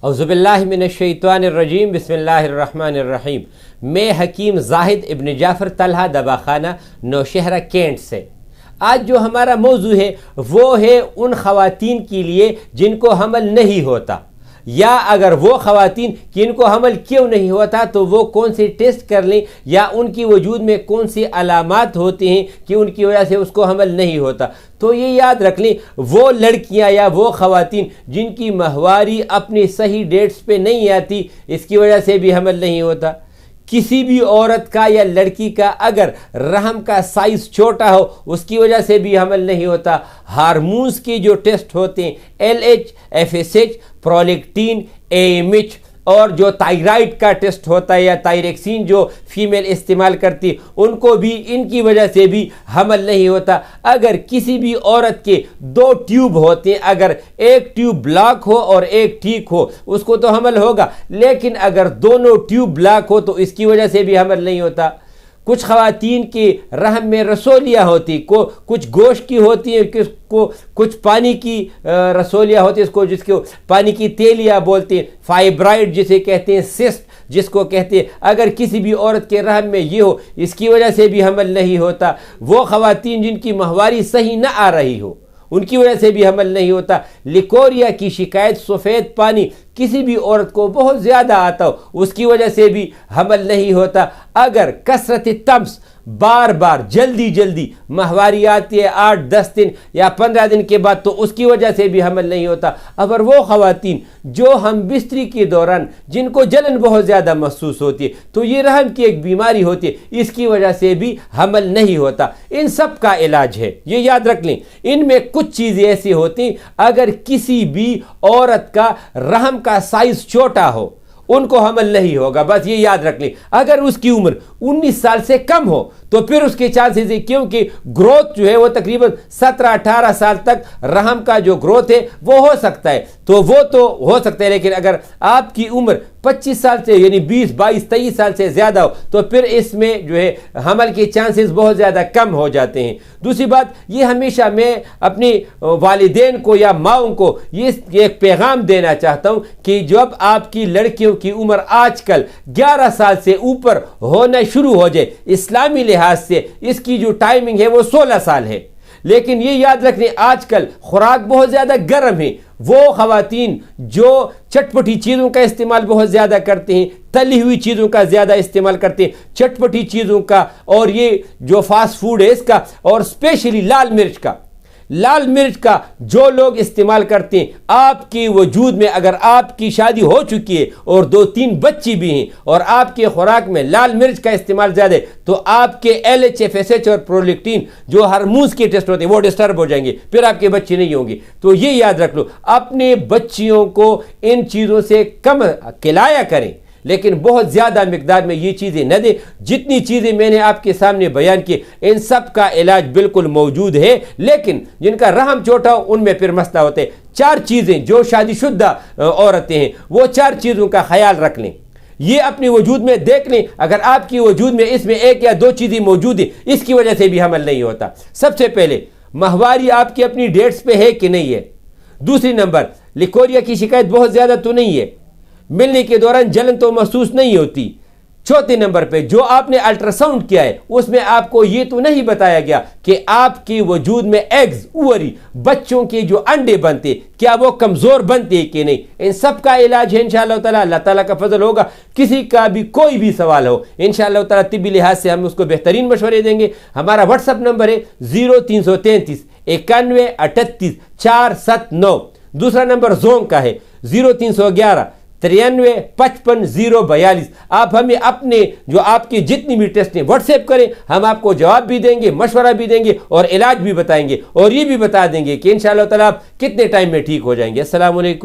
اعوذ باللہ من الشیطان الرجیم بسم اللہ الرحمن الرحیم۔ میں حکیم زاہد ابن جعفر طلحہ دواخانہ نوشہرہ کینٹ سے۔ آج جو ہمارا موضوع ہے وہ ہے ان خواتین کے لیے جن کو حمل نہیں ہوتا، یا اگر وہ خواتین جن کو حمل کیوں نہیں ہوتا تو وہ کون سے ٹیسٹ کر لیں، یا ان کی وجود میں کون سی علامات ہوتے ہیں کہ ان کی وجہ سے اس کو حمل نہیں ہوتا۔ تو یہ یاد رکھ لیں، وہ لڑکیاں یا وہ خواتین جن کی ماہواری اپنی صحیح ڈیٹس پہ نہیں آتی، اس کی وجہ سے بھی حمل نہیں ہوتا۔ کسی بھی عورت کا یا لڑکی کا اگر رحم کا سائز چھوٹا ہو، اس کی وجہ سے بھی حمل نہیں ہوتا۔ ہارمونز کے جو ٹیسٹ ہوتے ہیں، LH FSH پرولیکٹین AMH، اور جو تائرائڈ کا ٹیسٹ ہوتا ہے یا تائریکسین جو فیمیل استعمال کرتی، ان کو بھی ان کی وجہ سے بھی حمل نہیں ہوتا۔ اگر کسی بھی عورت کے 2 ٹیوب ہوتے ہیں، اگر ایک ٹیوب بلاک ہو اور ایک ٹھیک ہو، اس کو تو حمل ہوگا، لیکن اگر دونوں ٹیوب بلاک ہو تو اس کی وجہ سے بھی حمل نہیں ہوتا۔ کچھ خواتین کے رحم میں رسولیاں ہوتی، کچھ گوشت کی ہوتی ہیں، کچھ پانی کی رسولیاں ہوتی ہیں، جس کو پانی کی تیلیاں بولتے ہیں، فائبرائڈ جسے کہتے ہیں، سسٹ جس کو کہتے ہیں۔ اگر کسی بھی عورت کے رحم میں یہ ہو، اس کی وجہ سے بھی حمل نہیں ہوتا۔ وہ خواتین جن کی ماہواری صحیح نہ آ رہی ہو، ان کی وجہ سے بھی حمل نہیں ہوتا۔ لیکوریا کی شکایت، سفید پانی کسی بھی عورت کو بہت زیادہ آتا ہو، اس کی وجہ سے بھی حمل نہیں ہوتا۔ اگر کثرت طمس، بار بار جلدی ماہواری آتی ہے 8-10 دن یا 15 دن کے بعد، تو اس کی وجہ سے بھی حمل نہیں ہوتا۔ اگر وہ خواتین جو ہم بستری کے دوران جن کو جلن بہت زیادہ محسوس ہوتی ہے، تو یہ رحم کی ایک بیماری ہوتی ہے، اس کی وجہ سے بھی حمل نہیں ہوتا۔ ان سب کا علاج ہے، یہ یاد رکھ لیں۔ ان میں کچھ چیزیں ایسی ہوتی ہیں، اگر کسی بھی عورت کا رحم کا سائز چھوٹا ہو، ان کو حمل نہیں ہوگا، بس یہ یاد رکھ لیں۔ اگر اس کی عمر 19 سال سے کم ہو تو پھر اس کے چانسز ہیں، کیونکہ گروتھ جو ہے وہ تقریباً 17-18 سال تک رحم کا جو گروتھ ہے وہ ہو سکتا ہے، تو وہ تو ہو سکتا ہے، لیکن اگر آپ کی عمر 25 سال سے یعنی 20, 22, 23 سال سے زیادہ ہو تو پھر اس میں جو ہے حمل کے چانسز بہت زیادہ کم ہو جاتے ہیں۔ دوسری بات یہ، ہمیشہ میں اپنی والدین کو یا ماؤں کو یہ ایک پیغام دینا چاہتا ہوں کہ جب آپ کی لڑکیوں کی عمر آج کل 11 سال سے اوپر ہونا شروع ہو جائے، اسلامی لحاظ سے اس کی جو ٹائمنگ ہے وہ 16 سال ہے، لیکن یہ یاد رکھیں آج کل خوراک بہت زیادہ گرم ہے۔ وہ خواتین جو چٹپٹی چیزوں کا استعمال بہت زیادہ کرتے ہیں، تلی ہوئی چیزوں کا زیادہ استعمال کرتے ہیں، چٹپٹی چیزوں کا، اور یہ جو فاسٹ فوڈ ہے اس کا، اور اسپیشلی لال مرچ کا جو لوگ استعمال کرتے ہیں، آپ کے وجود میں اگر آپ کی شادی ہو چکی ہے اور 2-3 بچی بھی ہیں اور آپ کے خوراک میں لال مرچ کا استعمال زیادہ ہے، تو آپ کے LH FSH اور پرولیکٹین جو ہارمونز کے ٹیسٹ ہوتے ہیں وہ ڈسٹرب ہو جائیں گے، پھر آپ کے بچے نہیں ہوں گے۔ تو یہ یاد رکھ لو، اپنے بچیوں کو ان چیزوں سے کم کھلایا کریں، لیکن بہت زیادہ مقدار میں یہ چیزیں نہ دیں۔ جتنی چیزیں میں نے آپ کے سامنے بیان کی، ان سب کا علاج بالکل موجود ہے، لیکن جن کا رحم چھوٹا ہو ان میں پھر مسئلہ ہوتے ہیں۔ 4 چیزیں جو شادی شدہ عورتیں ہیں، وہ 4 چیزوں کا خیال رکھ لیں، یہ اپنے وجود میں دیکھ لیں۔ اگر آپ کی وجود میں اس میں 1 یا 2 چیزیں موجود ہیں، اس کی وجہ سے بھی حمل نہیں ہوتا۔ سب سے پہلے ماہواری آپ کی اپنی ڈیٹس پہ ہے کہ نہیں ہے۔ دوسری نمبر، لیکوریا کی شکایت بہت زیادہ تو نہیں ہے، ملنے کے دوران جلن تو محسوس نہیں ہوتی۔ چوتھے نمبر پہ، جو آپ نے الٹرا ساؤنڈ کیا ہے اس میں آپ کو یہ تو نہیں بتایا گیا کہ آپ کے وجود میں ایگز، اووری، بچوں کے جو انڈے بنتے کیا وہ کمزور بنتے کہ نہیں۔ ان سب کا علاج ہے انشاءاللہ تعالیٰ، اللہ تعالیٰ کا فضل ہوگا۔ کسی کا بھی کوئی بھی سوال ہو، انشاءاللہ تعالیٰ طبی لحاظ سے ہم اس کو بہترین مشورے دیں گے۔ ہمارا واٹس ایپ نمبر ہے 0333 91 38 479۔ دوسرا نمبر زوم کا ہے 0311 93 55 042۔ آپ ہمیں اپنے جو آپ کے جتنی بھی ٹیسٹ ہیں واٹس ایپ کریں، ہم آپ کو جواب بھی دیں گے، مشورہ بھی دیں گے اور علاج بھی بتائیں گے، اور یہ بھی بتا دیں گے کہ انشاءاللہ تعالیٰ آپ کتنے ٹائم میں ٹھیک ہو جائیں گے۔ السلام علیکم۔